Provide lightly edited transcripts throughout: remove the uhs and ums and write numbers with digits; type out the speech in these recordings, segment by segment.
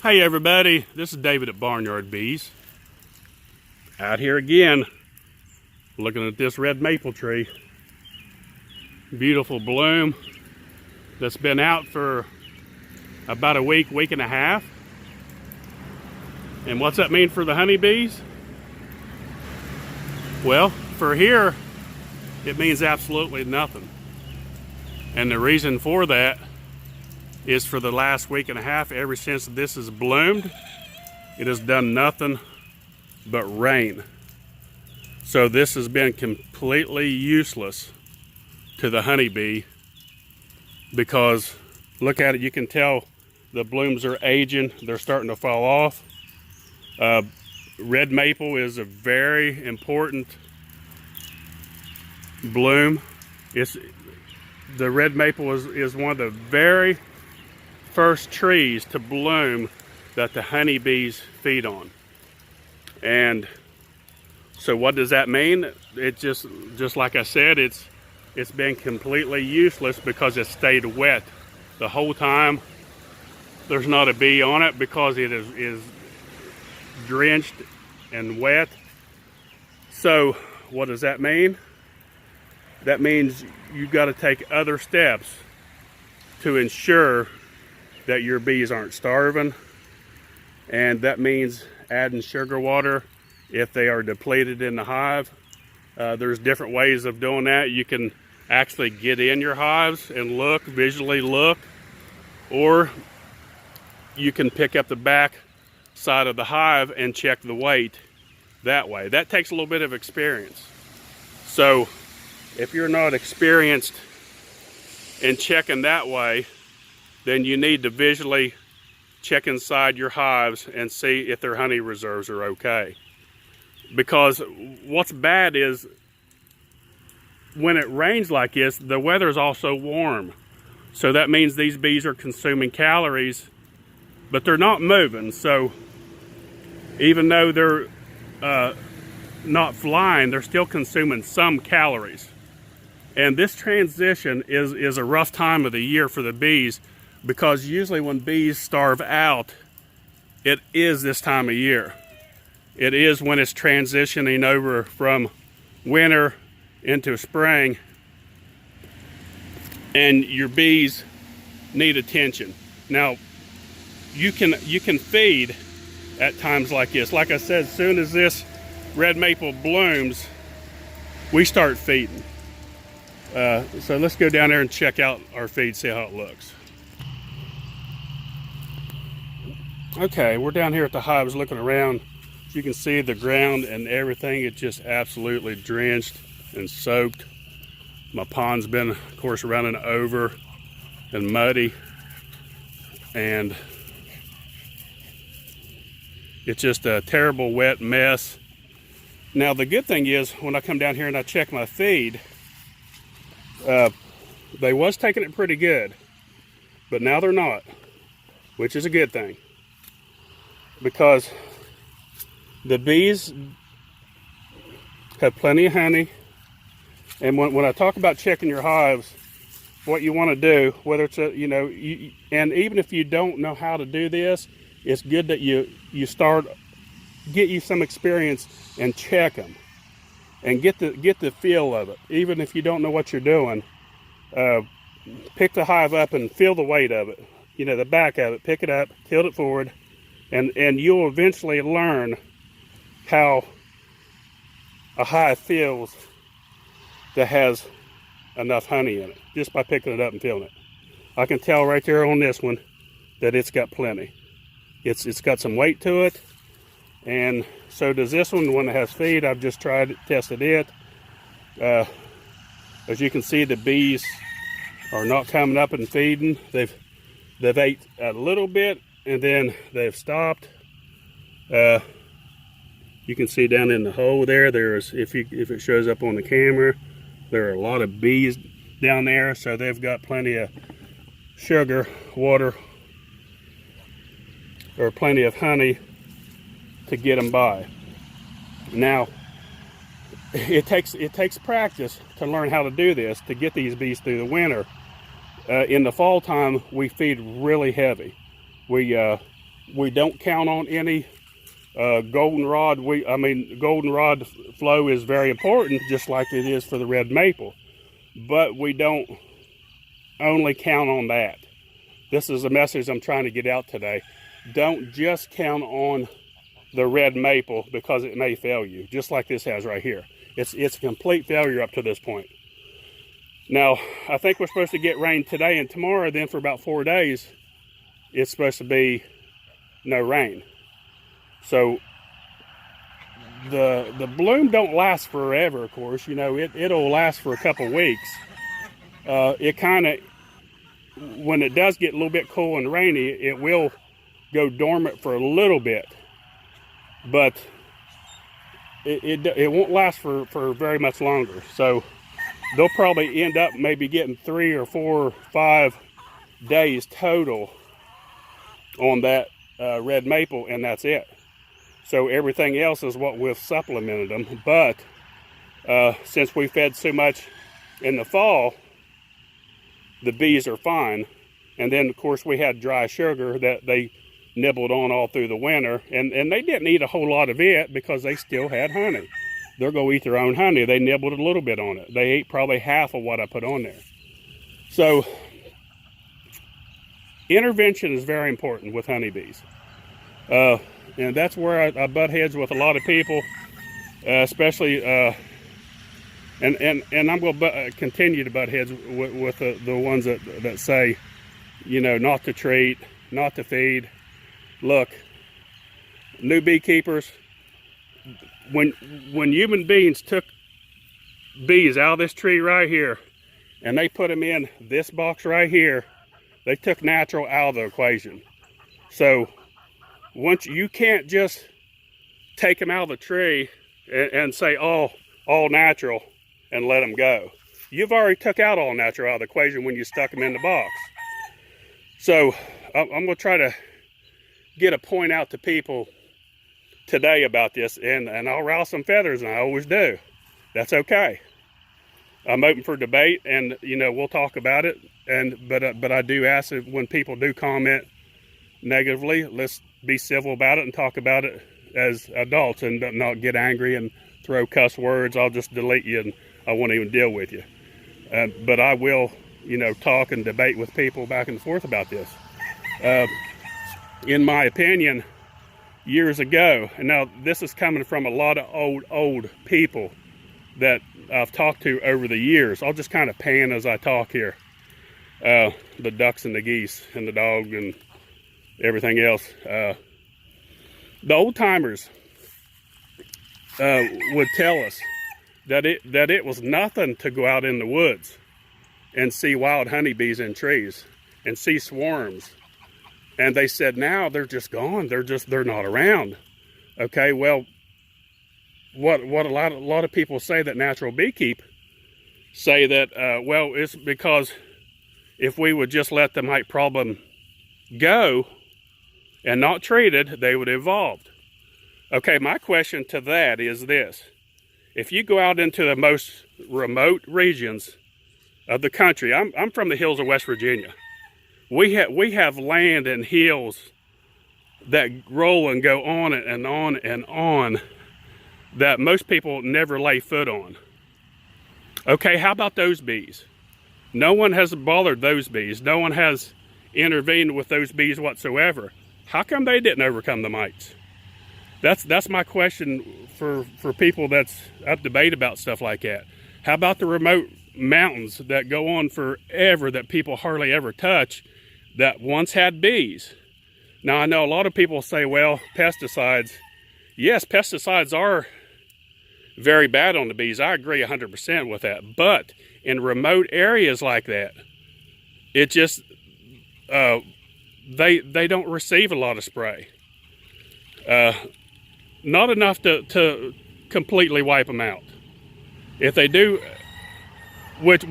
Hey everybody, this is David at Barnyard Bees. Out here again, looking at this red maple tree. Beautiful bloom that's been out for about a week and a half. And what's that mean for the honeybees? Well, for here, it means absolutely nothing. And the reason for that is for the last week and a half, ever since this has bloomed, it has done nothing but rain. So this has been completely useless to the honeybee, because look at it, you can tell the blooms are aging, they're starting to fall off. Red maple is a very important bloom. The red maple is one of the very first trees to bloom that the honeybees feed on. And so what does that mean? It just like I said, it's been completely useless because it stayed wet the whole time. There's not a bee on it because it is drenched and wet. So what does that mean? That means you've got to take other steps to ensure that your bees aren't starving, and that means adding sugar water if they are depleted in the hive. There's different ways of doing that. You can actually get in your hives and look, visually look, or you can pick up the back side of the hive and check the weight that way. That takes a little bit of experience. So if you're not experienced in checking that way, then you need to visually check inside your hives and see if their honey reserves are okay. Because what's bad is when it rains like this, the weather is also warm. So that means these bees are consuming calories, but they're not moving. So even though they're not flying, they're still consuming some calories. And this transition is a rough time of the year for the bees, because usually when bees starve out, it is this time of year. It is when it's transitioning over from winter into spring, and your bees need attention. Now, you can feed at times like this. Like I said, as soon as this red maple blooms, we start feeding. So let's go down there and check out our feed, see how it looks. Okay, we're down here at the hives looking around. As you can see, the ground and everything, it's just absolutely drenched and soaked. My pond's been, of course, running over and muddy, and it's just a terrible wet mess. Now the good thing is, when I come down here and I check my feed, they was taking it pretty good, but now they're not, which is a good thing, because the bees have plenty of honey. And when I talk about checking your hives, what you want to do, whether it's and even if you don't know how to do this, it's good that you get you some experience and check them and get the feel of it. Even if you don't know what you're doing, pick the hive up and feel the weight of it, the back of it, pick it up, tilt it forward, and you'll eventually learn how a hive feels that has enough honey in it, just by picking it up and feeling it. I can tell right there on this one that it's got plenty. It's got some weight to it, and so does this one. The one that has feed, I've just tested it. As you can see, the bees are not coming up and feeding. They've ate a little bit and then they've stopped. You can see down in the hole there's, if it shows up on the camera, there are a lot of bees down there, so they've got plenty of sugar, water, or plenty of honey to get them by. Now, it takes practice to learn how to do this, to get these bees through the winter. In the fall time, we feed really heavy. We We don't count on any goldenrod. Goldenrod flow is very important, just like it is for the red maple. But we don't only count on that. This is a message I'm trying to get out today. Don't just count on the red maple because it may fail you, just like this has right here. It's a complete failure up to this point. Now, I think we're supposed to get rain today and tomorrow. Then for about 4 days, it's supposed to be no rain. So the bloom don't last forever, of course. You know, it'll last for a couple weeks. It kind of, when it does get a little bit cool and rainy, it will go dormant for a little bit, but it won't last for very much longer. So they'll probably end up maybe getting 3 or 4 or 5 days total on that red maple, and that's it. So everything else is what we've supplemented them. But since we fed so much in the fall, the bees are fine. And then of course we had dry sugar that they nibbled on all through the winter, and they didn't eat a whole lot of it because they still had honey. They're going to eat their own honey. They nibbled a little bit on it. They ate probably half of what I put on there. So intervention is very important with honeybees. And that's where I butt heads with a lot of people, especially, and I'm going to continue to butt heads with the ones that say, you know, not to treat, not to feed. Look, new beekeepers, when human beings took bees out of this tree right here and they put them in this box right here, they took natural out of the equation. So once you can't just take them out of the tree and say all natural and let them go. You've already took out all natural out of the equation when you stuck them in the box. So I'm going to try to get a point out to people today about this, and I'll rouse some feathers, and I always do. That's okay. I'm open for debate, and you know, we'll talk about it. But I do ask that when people do comment negatively, let's be civil about it and talk about it as adults, and not get angry and throw cuss words. I'll just delete you, and I won't even deal with you. But I will, you know, talk and debate with people back and forth about this. In my opinion, years ago, and now this is coming from a lot of old people that I've talked to over the years. I'll just kind of pan as I talk here. The ducks and the geese and the dog and everything else. The old timers would tell us that it was nothing to go out in the woods and see wild honeybees in trees and see swarms. And they said now they're just gone. They're not around. Okay, well, what a lot of people say that natural beekeep say that well, it's because if we would just let the mite problem go and not treat it, they would have evolved. Okay, my question to that is this: if you go out into the most remote regions of the country, I'm from the hills of West Virginia. We have land and hills that roll and go on and on and on that most people never lay foot on. Okay, how about those bees? No one has bothered those bees. No one has intervened with those bees whatsoever. How come they didn't overcome the mites? That's my question for people that's up debate about stuff like that. How about the remote mountains that go on forever that people hardly ever touch that once had bees? Now I know a lot of people say, well, pesticides. Yes, pesticides are very bad on the bees. I agree 100% with that. But in remote areas like that, it just, they don't receive a lot of spray. Not enough to completely wipe them out. If they do, which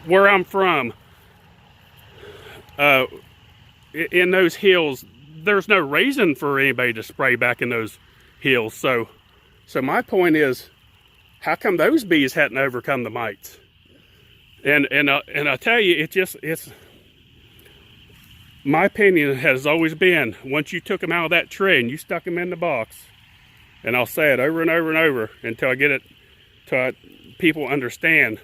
where I'm from, in those hills, there's no reason for anybody to spray back in those hills. So my point is, how come those bees hadn't overcome the mites? And I tell you, my opinion has always been, once you took them out of that tree and you stuck them in the box, and I'll say it over and over and over until I get it to people understand,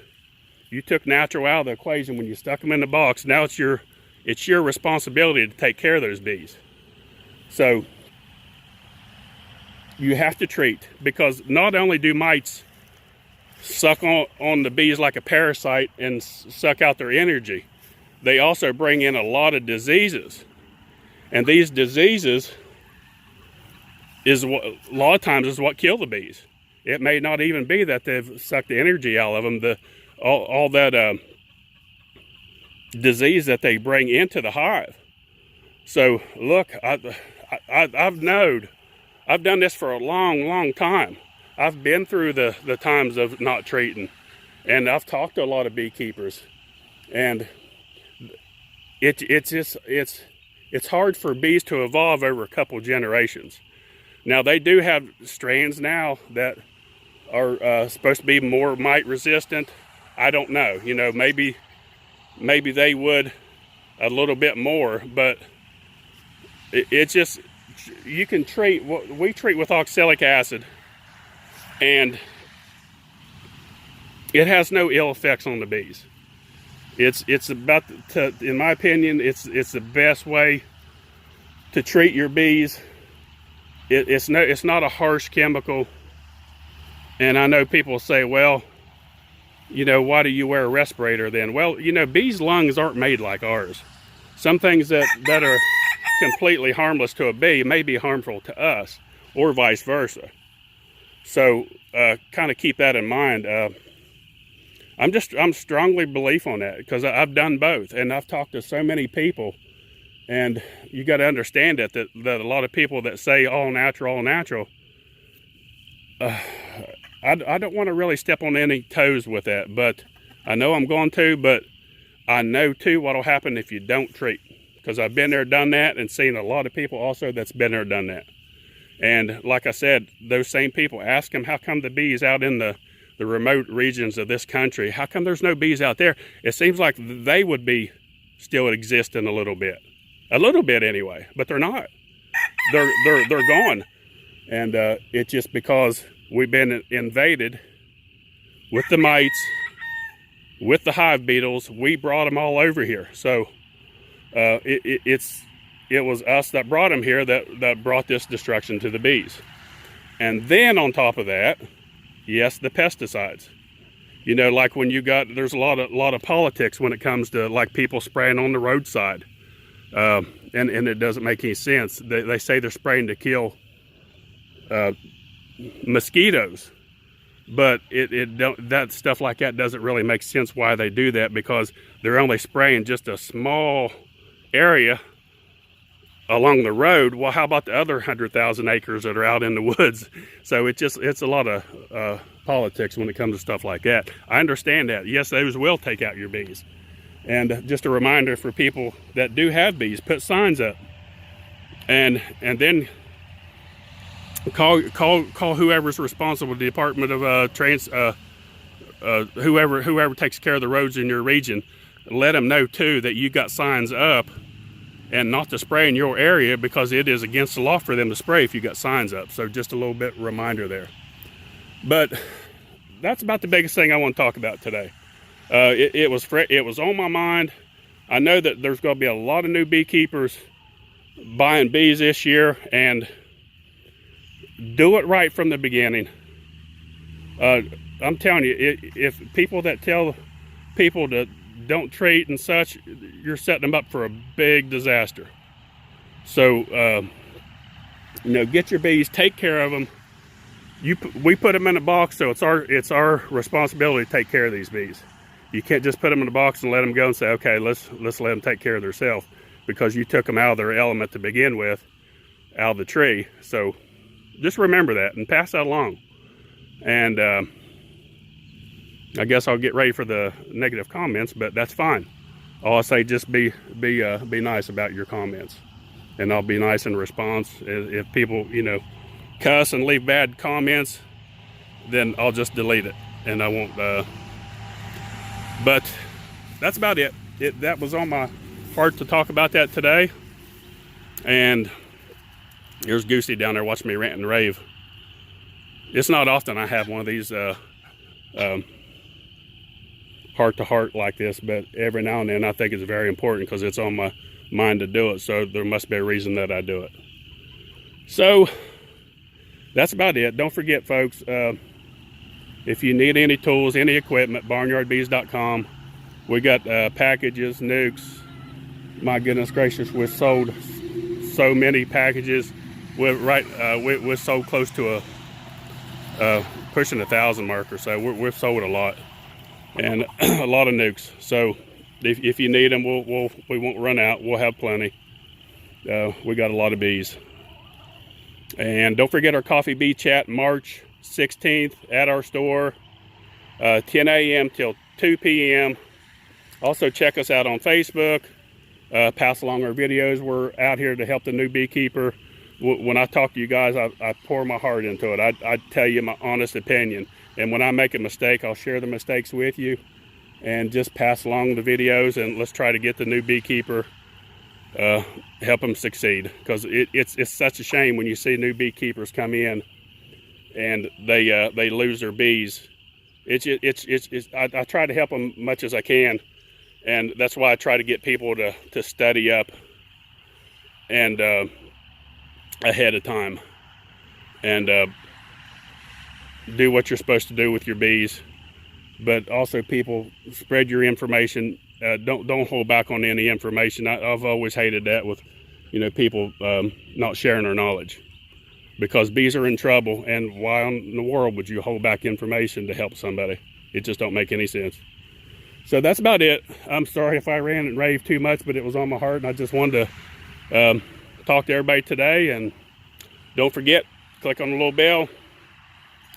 you took natural out of the equation when you stuck them in the box. Now it's your responsibility to take care of those bees. So you have to treat, because not only do mites suck on the bees like a parasite and suck out their energy, they also bring in a lot of diseases. And these diseases is what a lot of times is what kill the bees. It may not even be that they've sucked the energy out of them. All that disease that they bring into the hive. So look, I've done this for a long time. I've been through the times of not treating, and I've talked to a lot of beekeepers, and it's hard for bees to evolve over a couple generations. Now they do have strains now that are supposed to be more mite resistant. I don't know, you know, maybe they would a little bit more, but it's just, you can treat, we treat with oxalic acid, and it has no ill effects on the bees. It's about in my opinion, it's the best way to treat your bees. It's not a harsh chemical. And I know people say, well, you know, why do you wear a respirator then? Well, you know, bees' lungs aren't made like ours. Some things that are completely harmless to a bee may be harmful to us, or vice versa. So kind of keep that in mind. I'm strongly belief on that, because I've done both, and I've talked to so many people, and you got to understand that a lot of people that say all natural, I don't want to really step on any toes with that, but I know I'm going to, but I know too what'll happen if you don't treat, because I've been there, done that, and seen a lot of people also that's been there, done that. And like I said, those same people, ask them, how come the bees out in the remote regions of this country, how come there's no bees out there? It seems like they would be still existing a little bit anyway, but they're not. They're gone. And it's just because we've been invaded with the mites, with the hive beetles. We brought them all over here. So it was us that brought them here that brought this destruction to the bees. And then on top of that, yes, the pesticides. You know, like when there's a lot of politics when it comes to like people spraying on the roadside. And it doesn't make any sense. They say they're spraying to kill mosquitoes, but that stuff like that doesn't really make sense why they do that, because they're only spraying just a small area along the road. Well, how about the other 100,000 acres that are out in the woods? So it's a lot of politics when it comes to stuff like that. I understand that. Yes, those will take out your bees. And just a reminder for people that do have bees, put signs up, and then call whoever's responsible, the Department of whoever takes care of the roads in your region. Let them know too that you got signs up, and not to spray in your area, because it is against the law for them to spray if you got signs up. So just a little bit reminder there. But that's about the biggest thing I want to talk about today. It was on my mind. I know that there's going to be a lot of new beekeepers buying bees this year, and do it right from the beginning. I'm telling you, if people that tell people to don't treat and such, you're setting them up for a big disaster. So you know, get your bees, take care of them. We put them in a box, so it's our responsibility to take care of these bees. You can't just put them in a box and let them go and say, okay, let's let them take care of themselves, because you took them out of their element to begin with, out of the tree. So just remember that and pass that along. And I guess I'll get ready for the negative comments, but that's fine. All I say, just be nice about your comments, and I'll be nice in response. If people, you know, cuss and leave bad comments, then I'll just delete it, and I won't. But that's about it. That was on my hard to talk about that today. And there's Goosey down there watching me rant and rave. It's not often I have one of these heart-to-heart like this, but every now and then I think it's very important because it's on my mind to do it, so there must be a reason that I do it. So that's about it. Don't forget, folks, if you need any tools, any equipment, barnyardbees.com. We got packages, nukes. My goodness gracious, we've sold so many packages. We're sold close to pushing 1,000 mark or so. We've sold a lot, and a lot of nukes. So if you need them, we won't run out. We'll have plenty. We got a lot of bees. And don't forget our coffee bee chat, March 16th at our store, 10 a.m. till 2 p.m. Also check us out on Facebook. Pass along our videos. We're out here to help the new beekeeper. When I talk to you guys, I pour my heart into it. I tell you my honest opinion. And when I make a mistake, I'll share the mistakes with you and just pass along the videos, and let's try to get the new beekeeper, help them succeed. Because it's such a shame when you see new beekeepers come in and they lose their bees. I try to help them much as I can, and that's why I try to get people to study up and ahead of time, and do what you're supposed to do with your bees. But also, people, spread your information. Don't hold back on any information. I've always hated that with, people not sharing their knowledge, because bees are in trouble. And why in the world would you hold back information to help somebody? It just don't make any sense. So that's about it. I'm sorry if I ran and raved too much, but it was on my heart, and I just wanted to talk to everybody today. And don't forget, click on the little bell.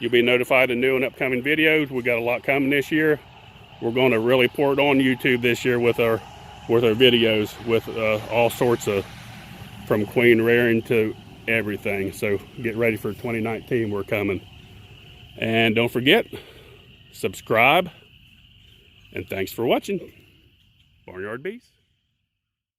You'll be notified of new and upcoming videos. We got a lot coming this year. We're going to really pour it on YouTube this year with our videos, with all sorts of, from queen rearing to everything. So get ready for 2019. We're coming. And don't forget, subscribe. And thanks for watching. Barnyard Bees.